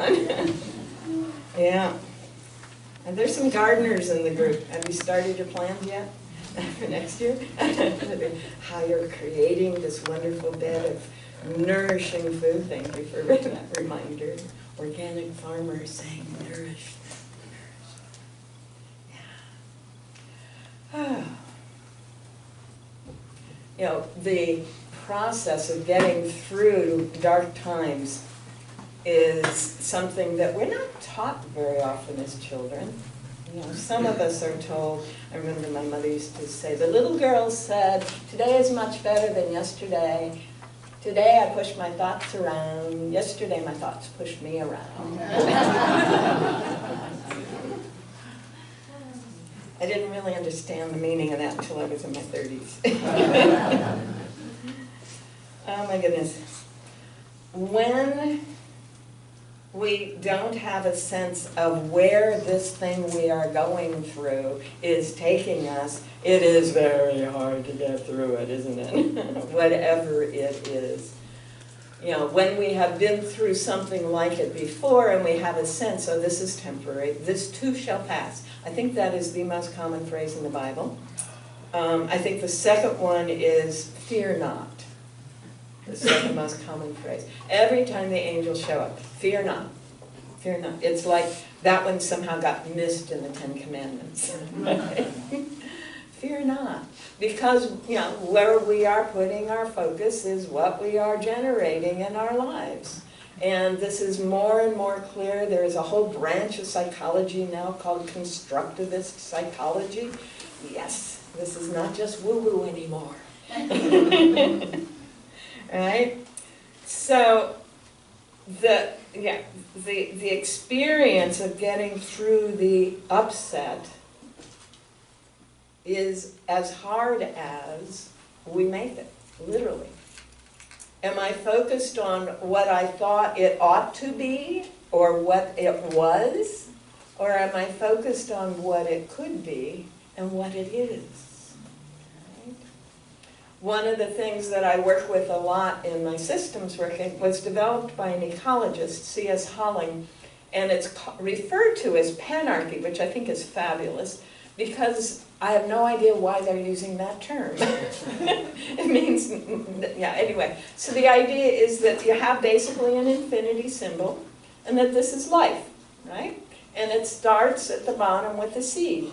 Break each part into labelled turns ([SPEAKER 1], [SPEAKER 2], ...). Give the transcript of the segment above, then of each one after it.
[SPEAKER 1] fun. Yeah. And there's some gardeners in the group. Have you started your plans yet for next year? How you're creating this wonderful bed of nourishing food. Thank you for that reminder. Organic farmers saying nourish. Yeah. You know, the process of getting through dark times is something that we're not taught very often as children. You know, some of us are told, I remember my mother used to say, the little girl said, today is much better than yesterday. Today I pushed my thoughts around. Yesterday my thoughts pushed me around. I didn't really understand the meaning of that until I was in my 30s. Oh my goodness. When we don't have a sense of where this thing we are going through is taking us, it is very hard to get through it, isn't it? Whatever it is. You know, when we have been through something like it before and we have a sense, oh, this is temporary, this too shall pass. I think that is the most common phrase in the Bible. I think the second one is, fear not. The second most common phrase. Every time the angels show up, fear not. Fear not. It's like that one somehow got missed in the Ten Commandments. Fear not. Because, you know, where we are putting our focus is what we are generating in our lives. And this is more and more clear. There is a whole branch of psychology now called Constructivist Psychology. Yes, this is not just woo-woo anymore. Right? So the experience of getting through the upset is as hard as we make it, literally. Am I focused on what I thought it ought to be or what it was? Or am I focused on what it could be and what it is? Right? One of the things that I work with a lot in my systems working was developed by an ecologist, C.S. Holling, and it's referred to as Panarchy, which I think is fabulous, because I have no idea why they're using that term. It means, yeah, anyway. So the idea is that you have basically an infinity symbol, and that this is life, right? And it starts at the bottom with a seed.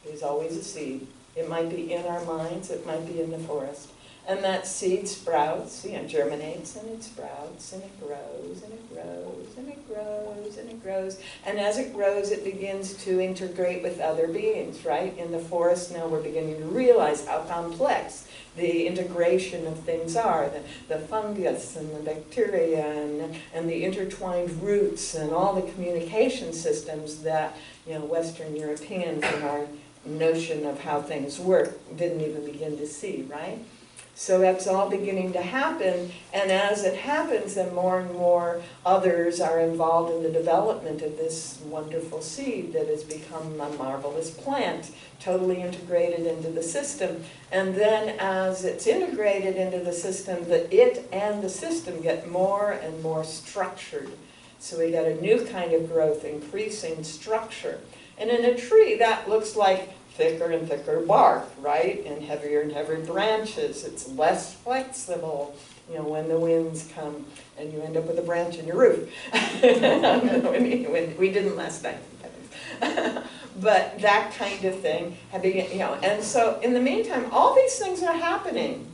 [SPEAKER 1] There's always a seed. It might be in our minds, it might be in the forest. And that seed sprouts, you know, germinates, and it sprouts, and it grows, and it grows, and it grows, and it grows. And as it grows, it begins to integrate with other beings, right? In the forest now we're beginning to realize how complex the integration of things are. The fungus and the bacteria and the intertwined roots and all the communication systems that, you know, Western Europeans in our notion of how things work didn't even begin to see, right? So that's all beginning to happen, and as it happens, then more and more others are involved in the development of this wonderful seed that has become a marvelous plant, totally integrated into the system. And then as it's integrated into the system, it and the system get more and more structured. So we get a new kind of growth, increasing structure. And in a tree, that looks like thicker and thicker bark, right? And heavier branches. It's less flexible, you know, when the winds come and you end up with a branch in your roof. We didn't last night. But that kind of thing, you know, and so in the meantime, all these things are happening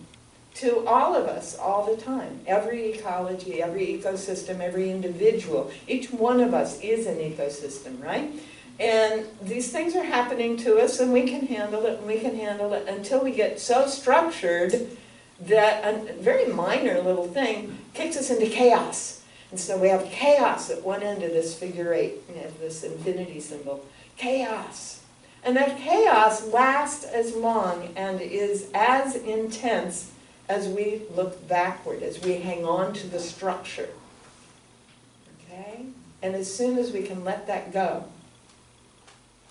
[SPEAKER 1] to all of us all the time. Every ecology, every ecosystem, every individual, each one of us is an ecosystem, right? And these things are happening to us, and we can handle it, and we can handle it until we get so structured that a very minor little thing kicks us into chaos. And so we have chaos at one end of this figure eight, you know, this infinity symbol. Chaos. And that chaos lasts as long and is as intense as we look backward, as we hang on to the structure. Okay? And as soon as we can let that go,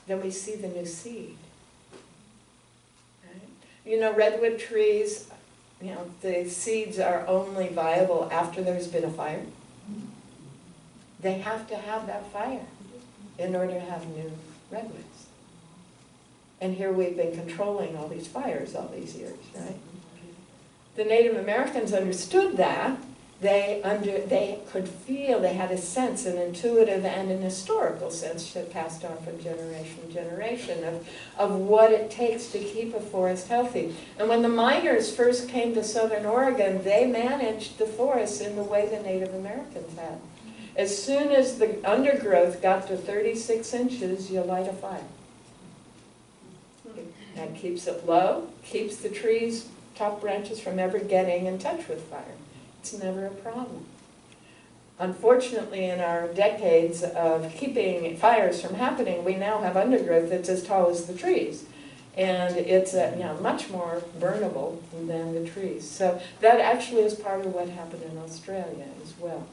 [SPEAKER 1] then we see the new seed. Right? You know, redwood trees, you know, the seeds are only viable after there's been a fire. They have to have that fire in order to have new redwoods. And here we've been controlling all these fires all these years, right? The Native Americans understood that. They could feel, they had a sense, an intuitive and an historical sense that passed on from generation to generation of what it takes to keep a forest healthy. And when the miners first came to Southern Oregon, they managed the forests in the way the Native Americans had. As soon as the undergrowth got to 36 inches, you light a fire. That keeps it low, keeps the trees, top branches from ever getting in touch with fire. It's never a problem. Unfortunately, in our decades of keeping fires from happening, we now have undergrowth that's as tall as the trees. And it's much more burnable than the trees. So that actually is part of what happened in Australia as well.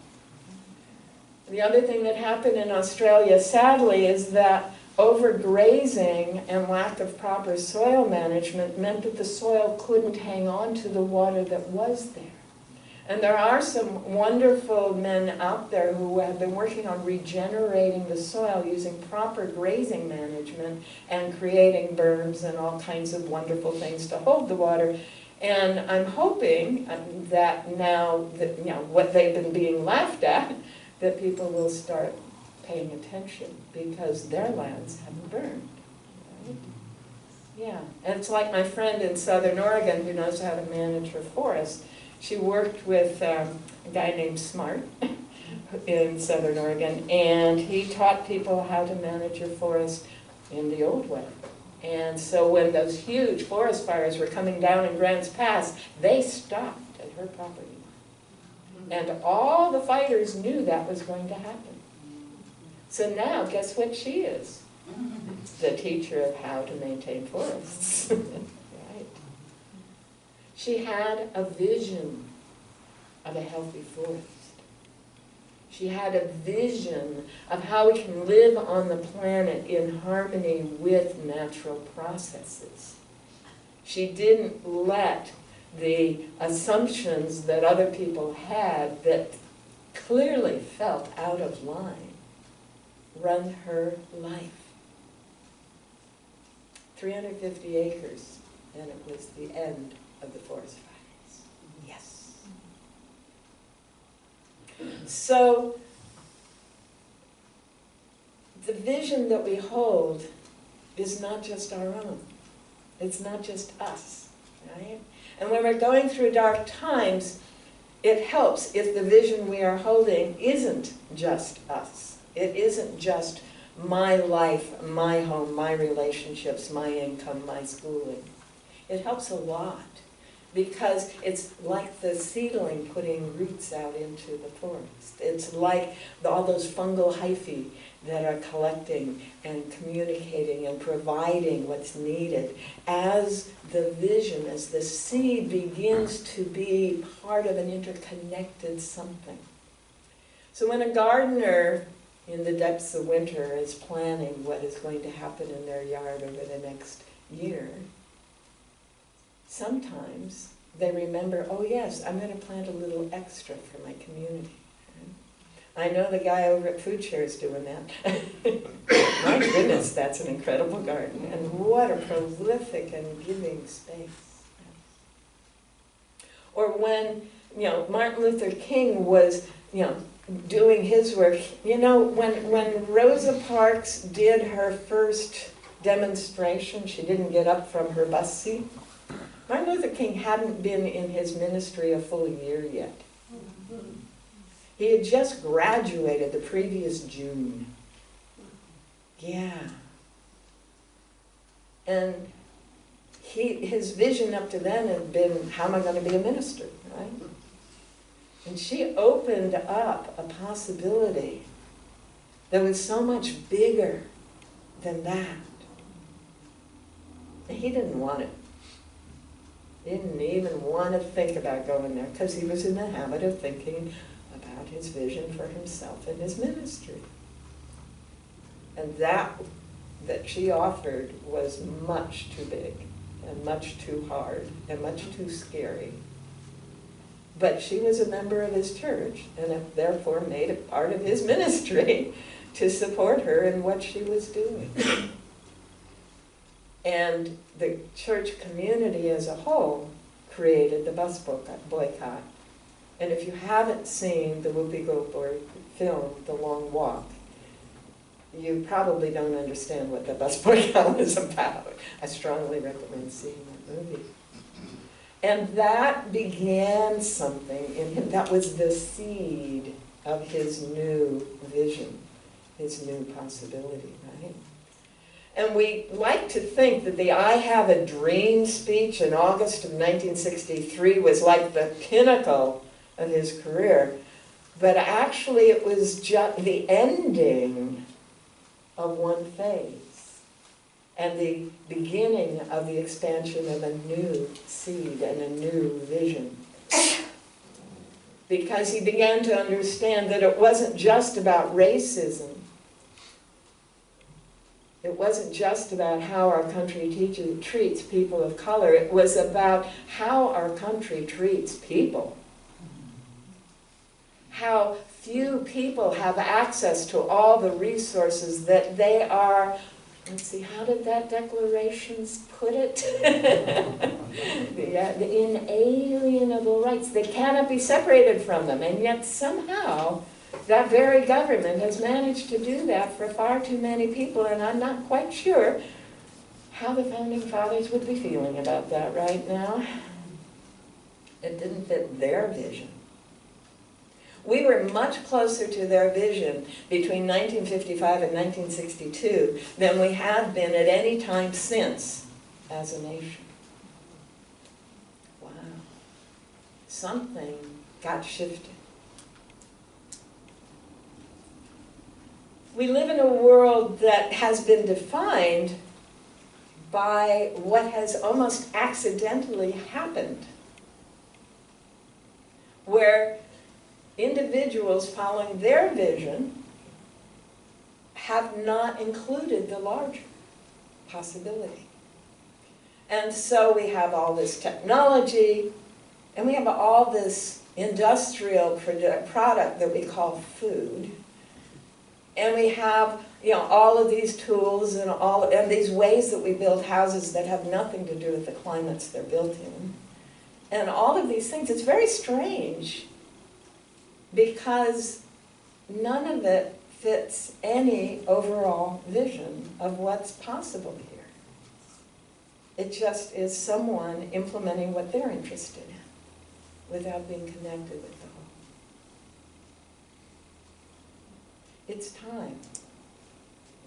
[SPEAKER 1] The other thing that happened in Australia, sadly, is that overgrazing and lack of proper soil management meant that the soil couldn't hang on to the water that was there. And there are some wonderful men out there who have been working on regenerating the soil using proper grazing management and creating berms and all kinds of wonderful things to hold the water. And I'm hoping that now that, what they've been being laughed at, that people will start paying attention because their lands haven't burned. Right? Yeah, and it's like my friend in Southern Oregon who knows how to manage her forest. She worked with a guy named Smart in Southern Oregon, and he taught people how to manage your forest in the old way. And so when those huge forest fires were coming down in Grants Pass, they stopped at her property. And all the fighters knew that was going to happen. So now, guess what she is? The teacher of how to maintain forests. Right? She had a vision of a healthy forest. She had a vision of how we can live on the planet in harmony with natural processes. She didn't let the assumptions that other people had that clearly felt out of line run her life. 350 acres, and it was the end of the forest fires. Yes. So, the vision that we hold is not just our own. It's not just us, right? And when we're going through dark times, it helps if the vision we are holding isn't just us. It isn't just my life, my home, my relationships, my income, my schooling. It helps a lot because it's like the seedling putting roots out into the forest. It's like all those fungal hyphae that are collecting and communicating and providing what's needed as the vision, as the seed begins to be part of an interconnected something. So when a gardener in the depths of winter is planning what is going to happen in their yard over the next year, sometimes they remember, oh yes, I'm going to plant a little extra for my community. I know the guy over at Food Share is doing that. My goodness, that's an incredible garden. And what a prolific and giving space. Or when, Martin Luther King was, doing his work, when Rosa Parks did her first demonstration, she didn't get up from her bus seat. Martin Luther King hadn't been in his ministry a full year yet. He had just graduated the previous June. Yeah. And his vision up to then had been, how am I going to be a minister, right? And she opened up a possibility that was so much bigger than that. And he didn't want it. He didn't even want to think about going there because he was in the habit of thinking about his vision for himself and his ministry. And that she offered was much too big and much too hard and much too scary But she was a member of his church, and it therefore made it part of his ministry to support her in what she was doing. And the church community as a whole created the bus boycott. And if you haven't seen the Whoopi Goldberg film, The Long Walk, you probably don't understand what the bus boycott is about. I strongly recommend seeing that movie. And that began something in him. That was the seed of his new vision, his new possibility, right? And we like to think that the I Have a Dream speech in August of 1963 was like the pinnacle of his career. But actually it was just the ending of one phase and the beginning of the expansion of a new seed and a new vision. Because he began to understand that it wasn't just about racism. It wasn't just about how our country treats people of color. It was about how our country treats people. How few people have access to all the resources that they are, let's see, how did that declaration put it? The inalienable rights. They cannot be separated from them, and yet somehow that very government has managed to do that for far too many people, and I'm not quite sure how the Founding Fathers would be feeling about that right now. It didn't fit their vision. We were much closer to their vision between 1955 and 1962 than we have been at any time since as a nation. Wow. Something got shifted. We live in a world that has been defined by what has almost accidentally happened, where individuals following their vision have not included the larger possibility. And so we have all this technology, and we have all this industrial product that we call food. And we have, all of these tools and these ways that we build houses that have nothing to do with the climates they're built in. And all of these things, it's very strange because none of it fits any overall vision of what's possible here. It just is someone implementing what they're interested in without being connected with the whole. It's time.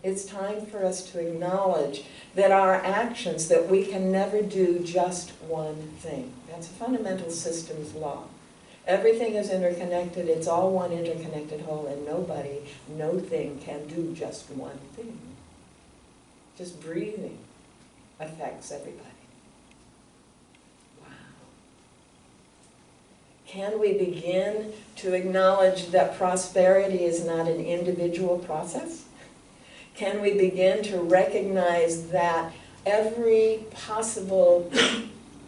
[SPEAKER 1] It's time for us to acknowledge that our actions, that we can never do just one thing. That's a fundamental systems law. Everything is interconnected, it's all one interconnected whole, and nobody, no thing can do just one thing. Just breathing affects everybody. Wow. Can we begin to acknowledge that prosperity is not an individual process? Can we begin to recognize that every possible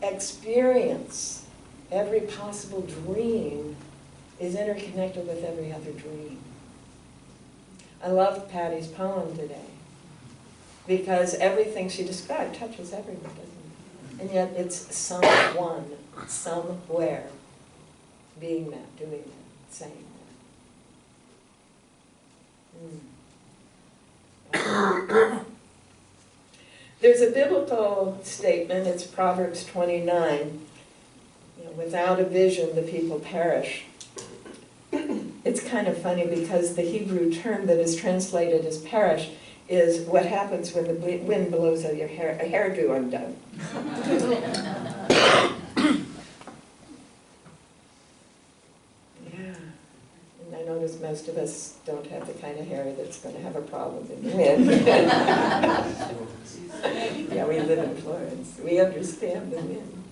[SPEAKER 1] experience, every possible dream is interconnected with every other dream? I loved Patty's poem today because everything she described touches everyone, doesn't it? And yet it's someone, somewhere, being that, doing that, saying that. There's a biblical statement, it's Proverbs 29, without a vision the people perish. It's kind of funny because the Hebrew term that is translated as perish is what happens when the wind blows your a hairdo undone. Yeah, and I notice most of us don't have the kind of hair that's going to have a problem in the wind. Yeah, we live in Florence. We understand the wind.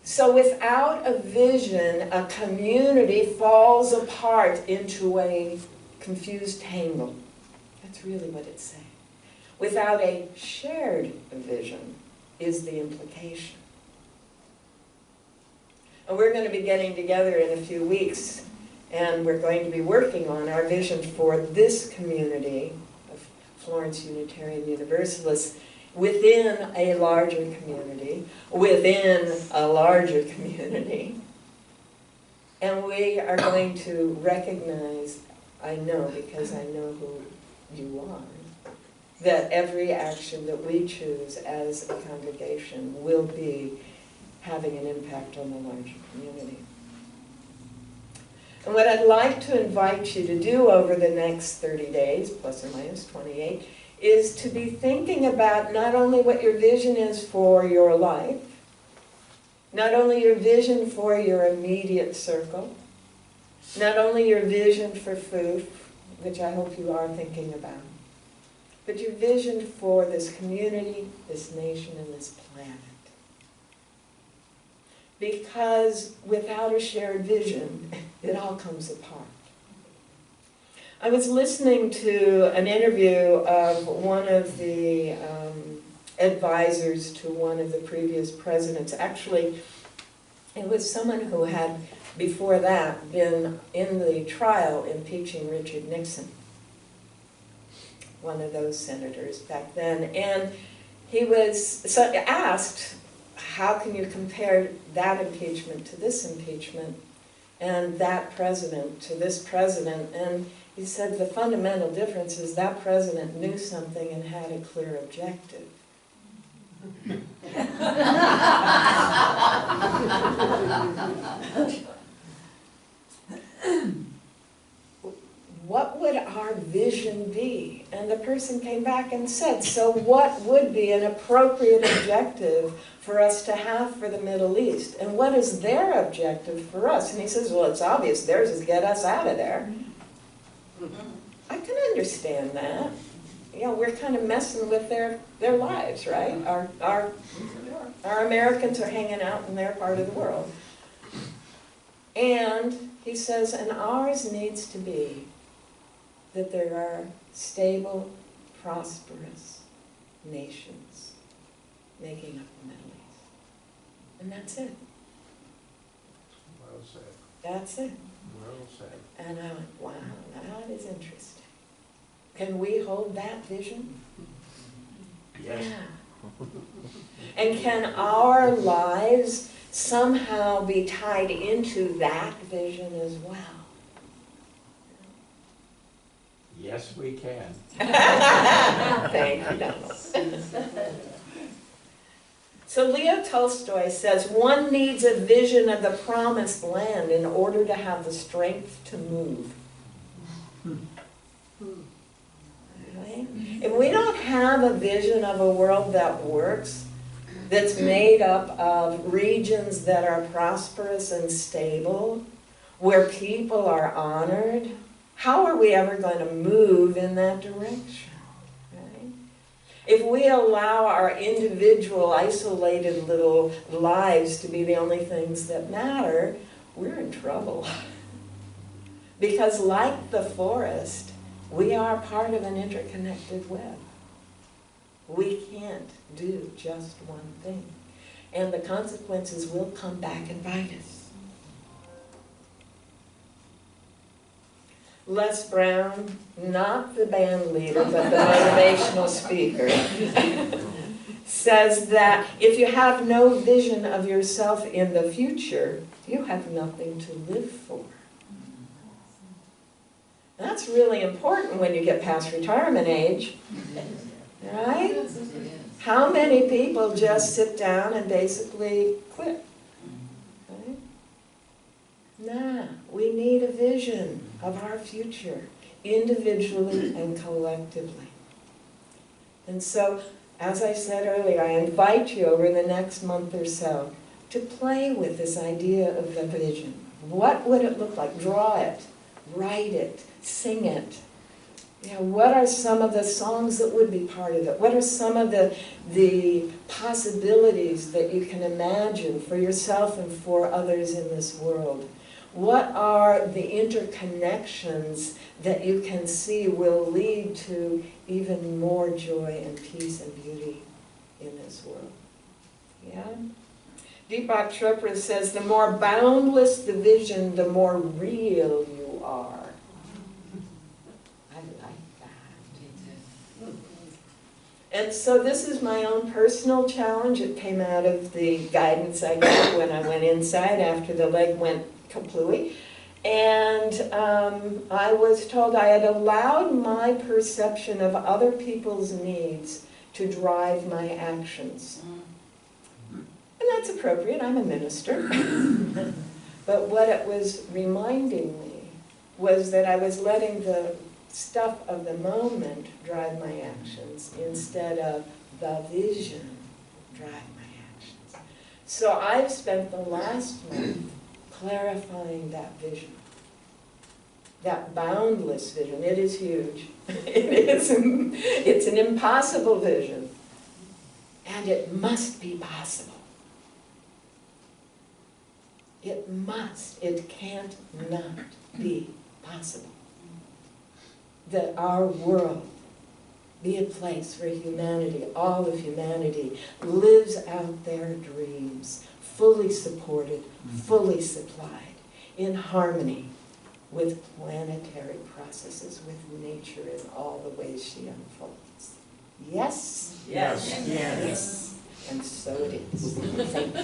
[SPEAKER 1] So without a vision, a community falls apart into a confused tangle. That's really what it's saying. Without a shared vision is the implication. And we're going to be getting together in a few weeks, and we're going to be working on our vision for this community of Florence Unitarian Universalists within a larger community, within a larger community. And we are going to recognize, I know because I know who you are, that every action that we choose as a congregation will be having an impact on the larger community. And what I'd like to invite you to do over the next 30 days, plus or minus 28, is to be thinking about not only what your vision is for your life, not only your vision for your immediate circle, not only your vision for food, which I hope you are thinking about, but your vision for this community, this nation, and this planet. Because without a shared vision, it all comes apart. I was listening to an interview of one of the advisors to one of the previous presidents. Actually, it was someone who had, before that, been in the trial impeaching Richard Nixon, one of those senators back then. And he was asked, how can you compare that impeachment to this impeachment, and that president to this president? And he said the fundamental difference is that president knew something and had a clear objective. What would our vision be? And the person came back and said, so what would be an appropriate objective for us to have for the Middle East? And what is their objective for us? And he says, well, it's obvious. Theirs is get us out of there. I can understand that. You know, we're kind of messing with their lives, right? Our Americans are hanging out in their part of the world. And he says, and ours needs to be that there are stable, prosperous nations making up the Middle East. And that's it.
[SPEAKER 2] Well said.
[SPEAKER 1] That's it.
[SPEAKER 2] Well said.
[SPEAKER 1] And I went, wow, that is interesting. Can we hold that vision?
[SPEAKER 2] Yes.
[SPEAKER 1] Yeah. And can our lives somehow be tied into that vision as well?
[SPEAKER 2] Yes, we can.
[SPEAKER 1] Thank you, Donald. So Leo Tolstoy says, one needs a vision of the promised land in order to have the strength to move. Right? If we don't have a vision of a world that works, that's made up of regions that are prosperous and stable, where people are honored, how are we ever going to move in that direction? Right? If we allow our individual, isolated little lives to be the only things that matter, we're in trouble. Because like the forest, we are part of an interconnected web. We can't do just one thing. And the consequences will come back and bite us. Les Brown, not the band leader, but the motivational speaker, says that if you have no vision of yourself in the future, you have nothing to live for. That's really important when you get past retirement age, right? How many people just sit down and basically quit? Right? Nah, we need a vision of our future, individually and collectively. And so, as I said earlier, I invite you over the next month or so to play with this idea of the vision. What would it look like? Draw it, write it, sing it. You know, what are some of the songs that would be part of it? What are some of the possibilities that you can imagine for yourself and for others in this world? What are the interconnections that you can see will lead to even more joy and peace and beauty in this world? Yeah? Deepak Chopra says, the more boundless the vision, the more real you are. I like that. And so this is my own personal challenge. It came out of the guidance I got when I went inside after the leg went kaplooey. And I was told I had allowed my perception of other people's needs to drive my actions. And that's appropriate, I'm a minister. But what it was reminding me was that I was letting the stuff of the moment drive my actions instead of the vision drive my actions. So I've spent the last month clarifying that vision. That boundless vision. It is huge. It's an impossible vision. And it must be possible. It must. It can't not be possible. That our world be a place where humanity, all of humanity, lives out their dreams, fully supported, fully supplied, in harmony with planetary processes, with nature in all the ways she unfolds. Yes?
[SPEAKER 2] Yes.
[SPEAKER 1] Yes. And so it is. Thank you.